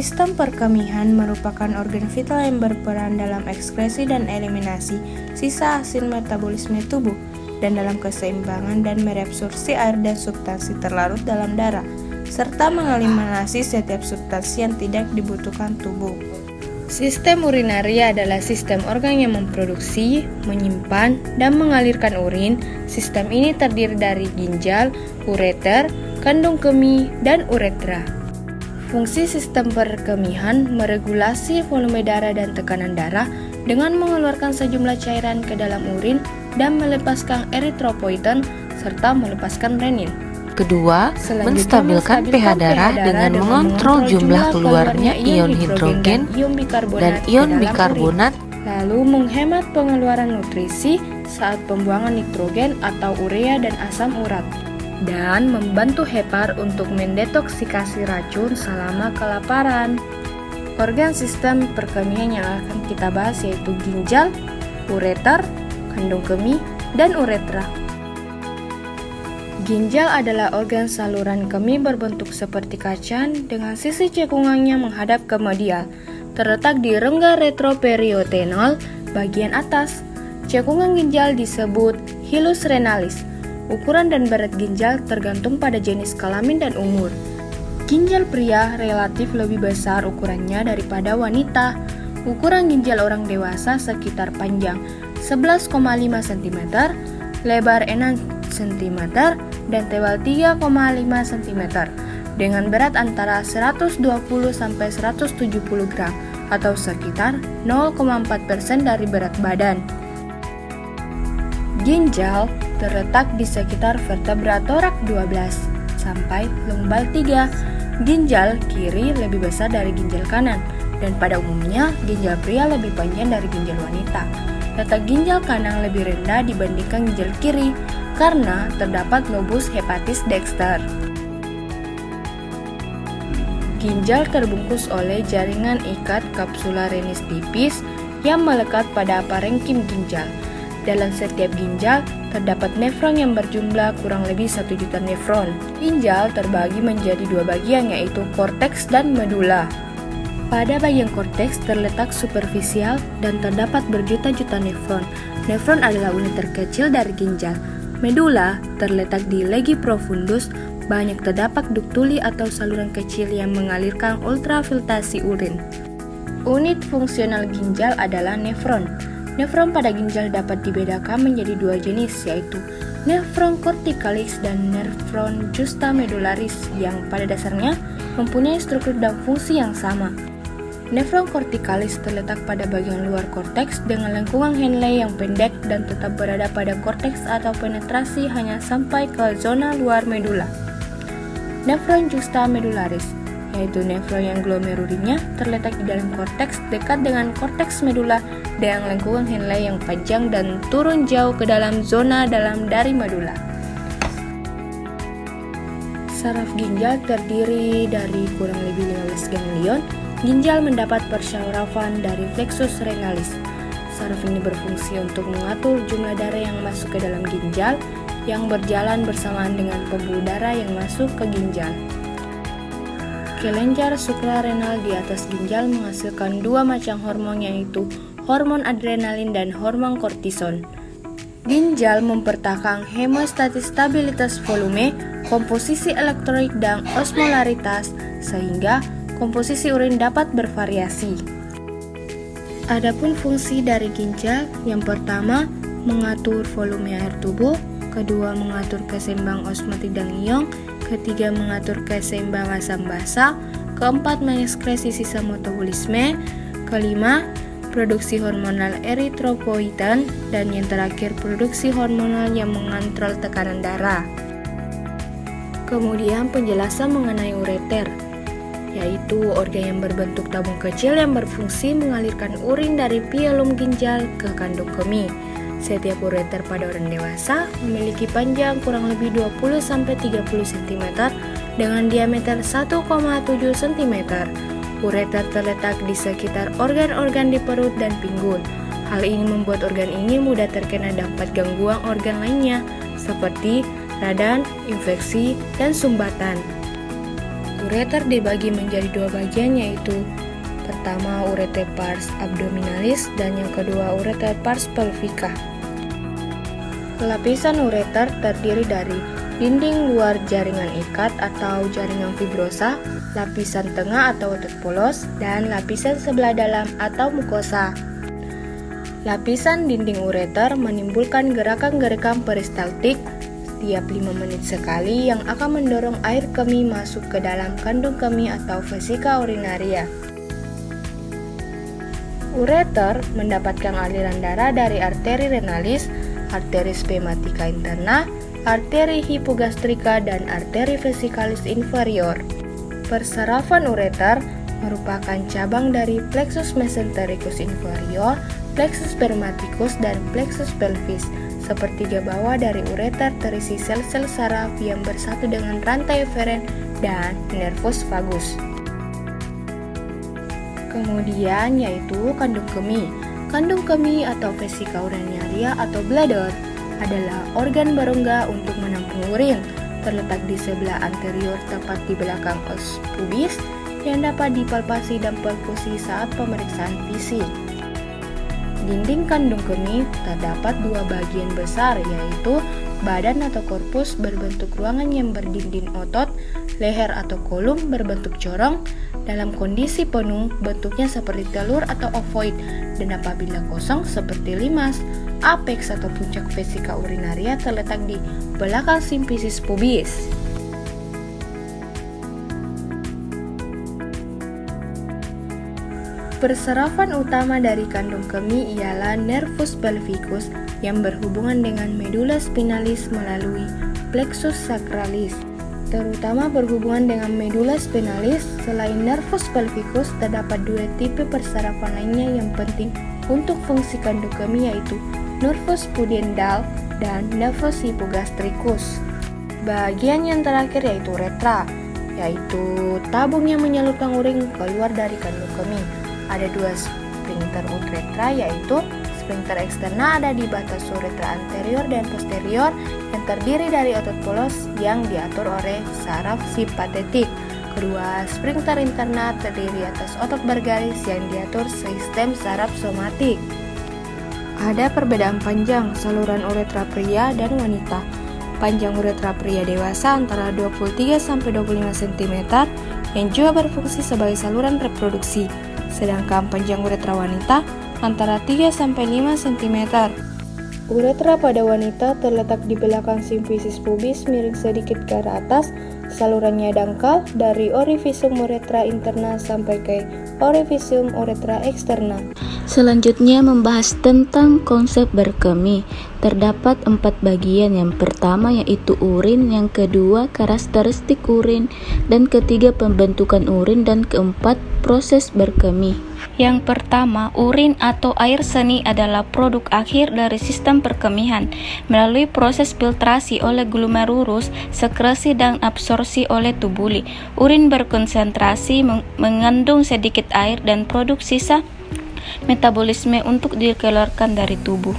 Sistem perkemihan merupakan organ vital yang berperan dalam ekskresi dan eliminasi sisa hasil metabolisme tubuh dan dalam keseimbangan dan mereabsorpsi air dan substansi terlarut dalam darah, serta mengeliminasi setiap substansi yang tidak dibutuhkan tubuh. Sistem urinari adalah sistem organ yang memproduksi, menyimpan, dan mengalirkan urin. Sistem ini terdiri dari ginjal, ureter, kandung kemih, dan uretra. Fungsi sistem perkemihan meregulasi volume darah dan tekanan darah dengan mengeluarkan sejumlah cairan ke dalam urin dan melepaskan eritropoietin serta melepaskan renin. Kedua, menstabilkan pH darah dengan mengontrol jumlah keluarnya ion hidrogen dan ion bikarbonat, lalu menghemat pengeluaran nutrisi saat pembuangan nitrogen atau urea dan asam urat, dan membantu hepar untuk mendetoksikasi racun selama kelaparan. Organ sistem perkemihan yang akan kita bahas yaitu ginjal, ureter, kandung kemih, dan uretra. Ginjal adalah organ saluran kemih berbentuk seperti kacang dengan sisi cekungannya menghadap ke medial, terletak di rongga retroperitoneal bagian atas. Cekungan ginjal disebut hilus renalis. Ukuran dan berat ginjal tergantung pada jenis kelamin dan umur. Ginjal pria relatif lebih besar ukurannya daripada wanita. Ukuran ginjal orang dewasa sekitar panjang 11,5 cm, lebar 6 cm, dan tebal 3,5 cm, dengan berat antara 120 sampai 170 gram atau sekitar 0,4% dari berat badan. Ginjal terletak di sekitar vertebra torak 12 sampai lumbal 3. Ginjal kiri lebih besar dari ginjal kanan, dan pada umumnya ginjal pria lebih panjang dari ginjal wanita. Letak ginjal kanan lebih rendah dibandingkan ginjal kiri karena terdapat lobus hepatis dexter. Ginjal terbungkus oleh jaringan ikat kapsula renis tipis yang melekat pada parenkim ginjal. Dalam setiap ginjal terdapat nefron yang berjumlah kurang lebih 1 juta nefron. Ginjal terbagi menjadi dua bagian, yaitu korteks dan medula. Pada bagian korteks terletak superfisial dan terdapat berjuta-juta nefron. Nefron adalah unit terkecil dari ginjal. Medula terletak di legi profundus, banyak terdapat duktuli atau saluran kecil yang mengalirkan ultrafiltrasi urin. Unit fungsional ginjal adalah nefron. Nefron pada ginjal dapat dibedakan menjadi dua jenis, yaitu nefron corticalis dan nefron justamedularis yang pada dasarnya mempunyai struktur dan fungsi yang sama. Nefron corticalis terletak pada bagian luar korteks dengan lengkungan Henle yang pendek dan tetap berada pada korteks atau penetrasi hanya sampai ke zona luar medula. Nefron justamedularis, yaitu nefron yang glomerulirnya terletak di dalam korteks dekat dengan korteks medula dengan lengkungan Henle yang panjang dan turun jauh ke dalam zona dalam dari medula. Saraf ginjal terdiri dari kurang lebih 15 ganglion. Ginjal mendapat persyarafan dari plexus renalis. Saraf ini berfungsi untuk mengatur jumlah darah yang masuk ke dalam ginjal yang berjalan bersamaan dengan pembuluh darah yang masuk ke ginjal. Kelenjar suprarenal di atas ginjal menghasilkan dua macam hormon, yaitu hormon adrenalin dan hormon kortison. Ginjal mempertahankan hemostatis, stabilitas volume, komposisi elektrolit dan osmolaritas sehingga komposisi urin dapat bervariasi. Adapun fungsi dari ginjal, yang pertama mengatur volume air tubuh, kedua mengatur keseimbang osmotik dan ion, ketiga mengatur keseimbang asam basa, keempat mengekskresi sisa metabolisme, kelima produksi hormonal eritropoietin, dan yang terakhir produksi hormonal yang mengontrol tekanan darah. Kemudian penjelasan mengenai ureter, yaitu organ yang berbentuk tabung kecil yang berfungsi mengalirkan urin dari pilum ginjal ke kandung kemih. Setiap ureter pada orang dewasa memiliki panjang kurang lebih 20-30 cm dengan diameter 1,7 cm. Ureter terletak di sekitar organ-organ di perut dan pinggul. Hal ini membuat organ ini mudah terkena dampak gangguan organ lainnya seperti radang, infeksi, dan sumbatan. Ureter dibagi menjadi dua bagian, yaitu pertama ureter pars abdominalis dan yang kedua ureter pars pelvica. Lapisan ureter terdiri dari dinding luar jaringan ikat atau jaringan fibrosa, lapisan tengah atau otot polos, dan lapisan sebelah dalam atau mukosa. Lapisan dinding ureter menimbulkan gerakan-gerakan peristaltik setiap 5 menit sekali yang akan mendorong air kemih masuk ke dalam kandung kemih atau vesika urinaria. Ureter mendapatkan aliran darah dari arteri renalis, arteri spermatica interna, arteri hipogastrika, dan arteri vesikalis inferior. Persarafan ureter merupakan cabang dari plexus mesentericus inferior, plexus spermaticus, dan plexus pelvis. Sepertiga bawah dari ureter terisi sel-sel saraf yang bersatu dengan rantai eferen dan nervus vagus. Kemudian yaitu kandung kemih. Kandung kemih atau vesika urinaria atau bladder adalah organ berongga untuk menampung urin, terletak di sebelah anterior tepat di belakang os pubis yang dapat dipalpasi dan perkusi saat pemeriksaan fisik. Dinding kandung kemih terdapat dua bagian besar, yaitu badan atau korpus berbentuk ruangan yang berdinding otot, leher atau kolum berbentuk corong. Dalam kondisi penuh, bentuknya seperti telur atau ovoid, dan apabila kosong seperti limas. Apex atau puncak vesika urinaria terletak di belakang simfisis pubis. Persarafan utama dari kandung kemih ialah nervus pelvicus yang berhubungan dengan medula spinalis melalui plexus sacralis. Terutama berhubungan dengan medula spinalis, selain nervus pelvicus, terdapat dua tipe persarafan lainnya yang penting untuk fungsi kandung kemih, yaitu nervus pudendal dan nervus hipogastricus. Bagian yang terakhir yaitu uretra, yaitu tabung yang menyalurkan urin keluar dari kandung kemih. Ada dua sphincter uretra, yaitu sphincter eksterna ada di batas uretra anterior dan posterior yang terdiri dari otot polos yang diatur oleh saraf simpatetik. Kedua sphincter interna terdiri atas otot bergaris yang diatur sistem saraf somatik. Ada perbedaan panjang saluran uretra pria dan wanita. Panjang uretra pria dewasa antara 23-25 cm yang juga berfungsi sebagai saluran reproduksi. Sedangkan panjang uretra wanita antara 3-5 cm. Uretra pada wanita terletak di belakang simfisis pubis miring sedikit ke arah atas. Salurannya dangkal dari orifisium uretra interna sampai ke orifisium uretra eksterna. Selanjutnya membahas tentang konsep berkemih. Terdapat 4 bagian. Yang pertama yaitu urin, yang kedua karakteristik urin, dan ketiga pembentukan urin, dan keempat proses berkemih. Yang pertama, urin atau air seni adalah produk akhir dari sistem perkemihan. Melalui proses filtrasi oleh glomerulus, sekresi dan absorpsi oleh tubuli, urin berkonsentrasi mengandung sedikit air dan produk sisa metabolisme untuk dikeluarkan dari tubuh.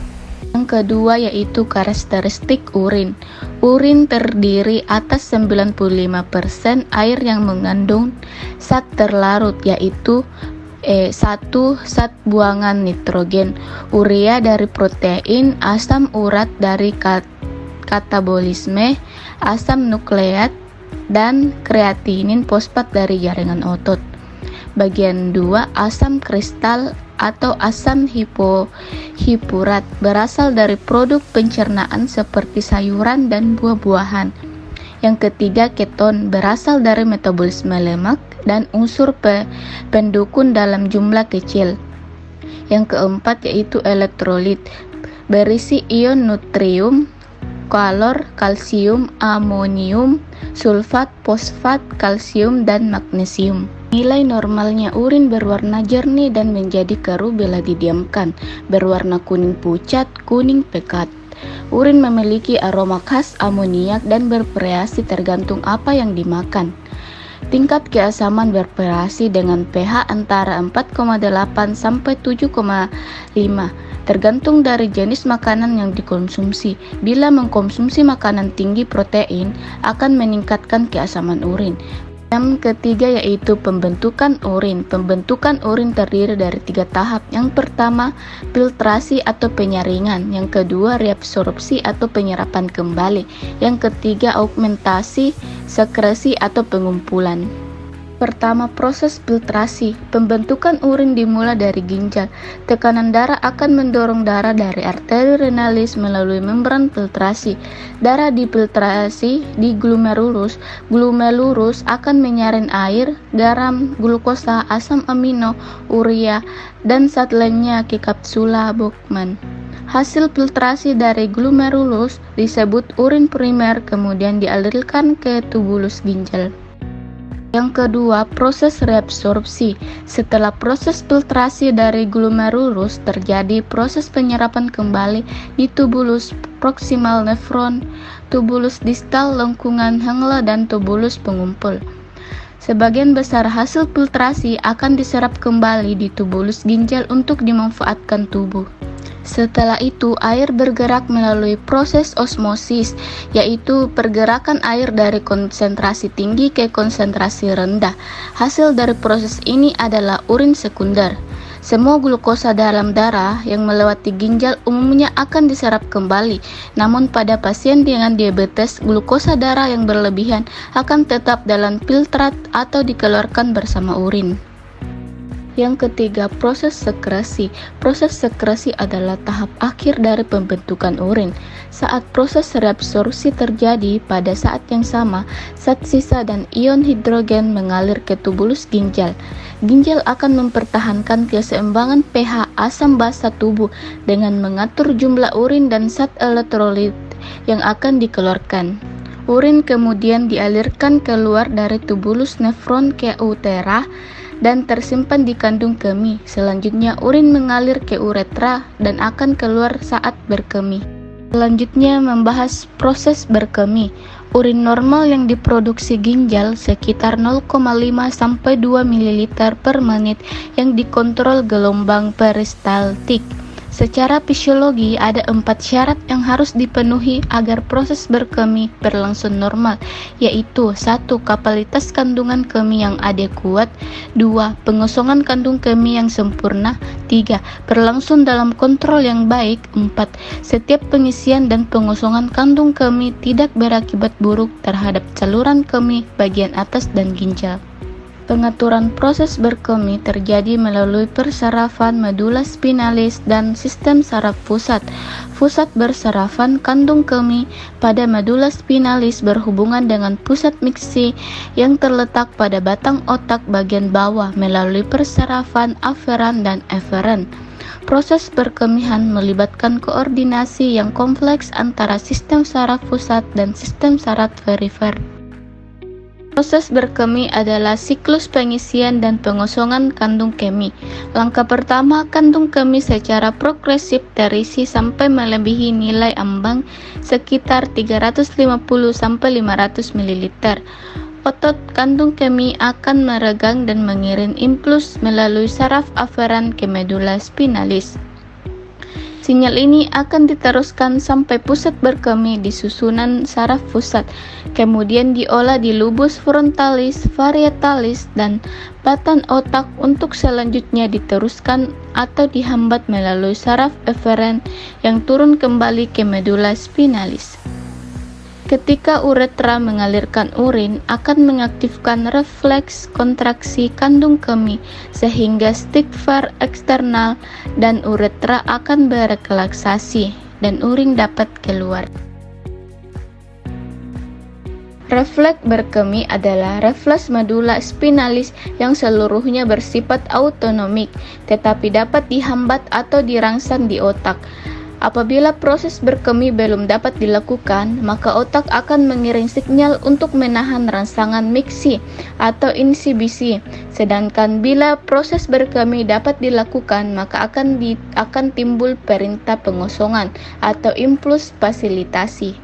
Yang kedua yaitu karakteristik urin. Urin terdiri atas 95% air yang mengandung zat terlarut, yaitu satu zat buangan nitrogen, urea dari protein, asam urat dari katabolisme, asam nukleat, dan kreatinin fosfat dari jaringan otot. Bagian 2, asam kristal atau asam hipurat berasal dari produk pencernaan seperti sayuran dan buah-buahan. Yang ketiga, keton berasal dari metabolisme lemak dan unsur pendukung dalam jumlah kecil. Yang keempat yaitu elektrolit, berisi ion natrium, klor, kalsium, amonium, sulfat, fosfat, kalsium, dan magnesium. Nilai normalnya urin berwarna jernih dan menjadi keruh bila didiamkan, berwarna kuning pucat, kuning pekat. Urin memiliki aroma khas amoniak dan bervariasi tergantung apa yang dimakan. Tingkat keasaman bervariasi dengan pH antara 4,8 sampai 7,5 tergantung dari jenis makanan yang dikonsumsi. Bila mengkonsumsi makanan tinggi protein akan meningkatkan keasaman urin. Yang ketiga yaitu pembentukan urin. Pembentukan urin terdiri dari 3 tahap. Yang pertama, filtrasi atau penyaringan. Yang kedua, reabsorpsi atau penyerapan kembali. Yang ketiga, augmentasi, sekresi atau pengumpulan. Pertama, proses filtrasi. Pembentukan urin dimulai dari ginjal. Tekanan darah akan mendorong darah dari arteri renalis melalui membran filtrasi. Darah difiltrasi di glomerulus. Glomerulus akan menyaring air, garam, glukosa, asam amino, urea, dan zat lainnya ke kapsula Bowman. Hasil filtrasi dari glomerulus disebut urin primer, kemudian dialirkan ke tubulus ginjal. Yang kedua, proses reabsorpsi. Setelah proses filtrasi dari glomerulus, terjadi proses penyerapan kembali di tubulus proximal nefron, tubulus distal lengkungan Henle, dan tubulus pengumpul. Sebagian besar hasil filtrasi akan diserap kembali di tubulus ginjal untuk dimanfaatkan tubuh. Setelah itu, air bergerak melalui proses osmosis, yaitu pergerakan air dari konsentrasi tinggi ke konsentrasi rendah. Hasil dari proses ini adalah urin sekunder. Semua glukosa dalam darah yang melewati ginjal umumnya akan diserap kembali. Namun pada pasien dengan diabetes, glukosa darah yang berlebihan akan tetap dalam filtrat atau dikeluarkan bersama urin. Yang ketiga, proses sekresi. Proses sekresi adalah tahap akhir dari pembentukan urin. Saat proses reabsorpsi terjadi, pada saat yang sama, zat sisa dan ion hidrogen mengalir ke tubulus ginjal. Ginjal akan mempertahankan keseimbangan pH asam basa tubuh dengan mengatur jumlah urin dan zat elektrolit yang akan dikeluarkan. Urin kemudian dialirkan keluar dari tubulus nefron ke utera dan tersimpan di kandung kemih. Selanjutnya, urin mengalir ke uretra dan akan keluar saat berkemih. Selanjutnya, membahas proses berkemih. Urin normal yang diproduksi ginjal sekitar 0,5 sampai 2 ml per menit yang dikontrol gelombang peristaltik. Secara fisiologi, ada 4 syarat yang harus dipenuhi agar proses berkemih berlangsung normal, yaitu 1. Kapasitas kandungan kemih yang adekuat, 2. Pengosongan kandung kemih yang sempurna, 3. Berlangsung dalam kontrol yang baik, 4. Setiap pengisian dan pengosongan kandung kemih tidak berakibat buruk terhadap saluran kemih bagian atas dan ginjal. Pengaturan proses berkemih terjadi melalui persarafan medula spinalis dan sistem saraf pusat. Pusat bersarafan kandung kemih pada medula spinalis berhubungan dengan pusat miksi yang terletak pada batang otak bagian bawah melalui persarafan aferan dan eferen. Proses berkemihan melibatkan koordinasi yang kompleks antara sistem saraf pusat dan sistem saraf perifer. Proses berkemih adalah siklus pengisian dan pengosongan kandung kemih. Langkah pertama, kandung kemih secara progresif terisi sampai melebihi nilai ambang sekitar 350-500 ml. Otot kandung kemih akan meregang dan mengirim impuls melalui saraf aferan ke medula spinalis. Sinyal ini akan diteruskan sampai pusat berkemih di susunan saraf pusat, kemudian diolah di lobus frontalis, varietalis, dan batan otak untuk selanjutnya diteruskan atau dihambat melalui saraf eferen yang turun kembali ke medula spinalis. Ketika uretra mengalirkan urin, akan mengaktifkan refleks kontraksi kandung kemih sehingga stigma eksternal dan uretra akan berelaksasi dan urin dapat keluar. Refleks berkemih adalah refleks medula spinalis yang seluruhnya bersifat autonomik, tetapi dapat dihambat atau dirangsang di otak. Apabila proses berkemih belum dapat dilakukan, maka otak akan mengirim sinyal untuk menahan rangsangan miksi atau insibisi. Sedangkan bila proses berkemih dapat dilakukan, maka akan timbul perintah pengosongan atau impuls fasilitasi.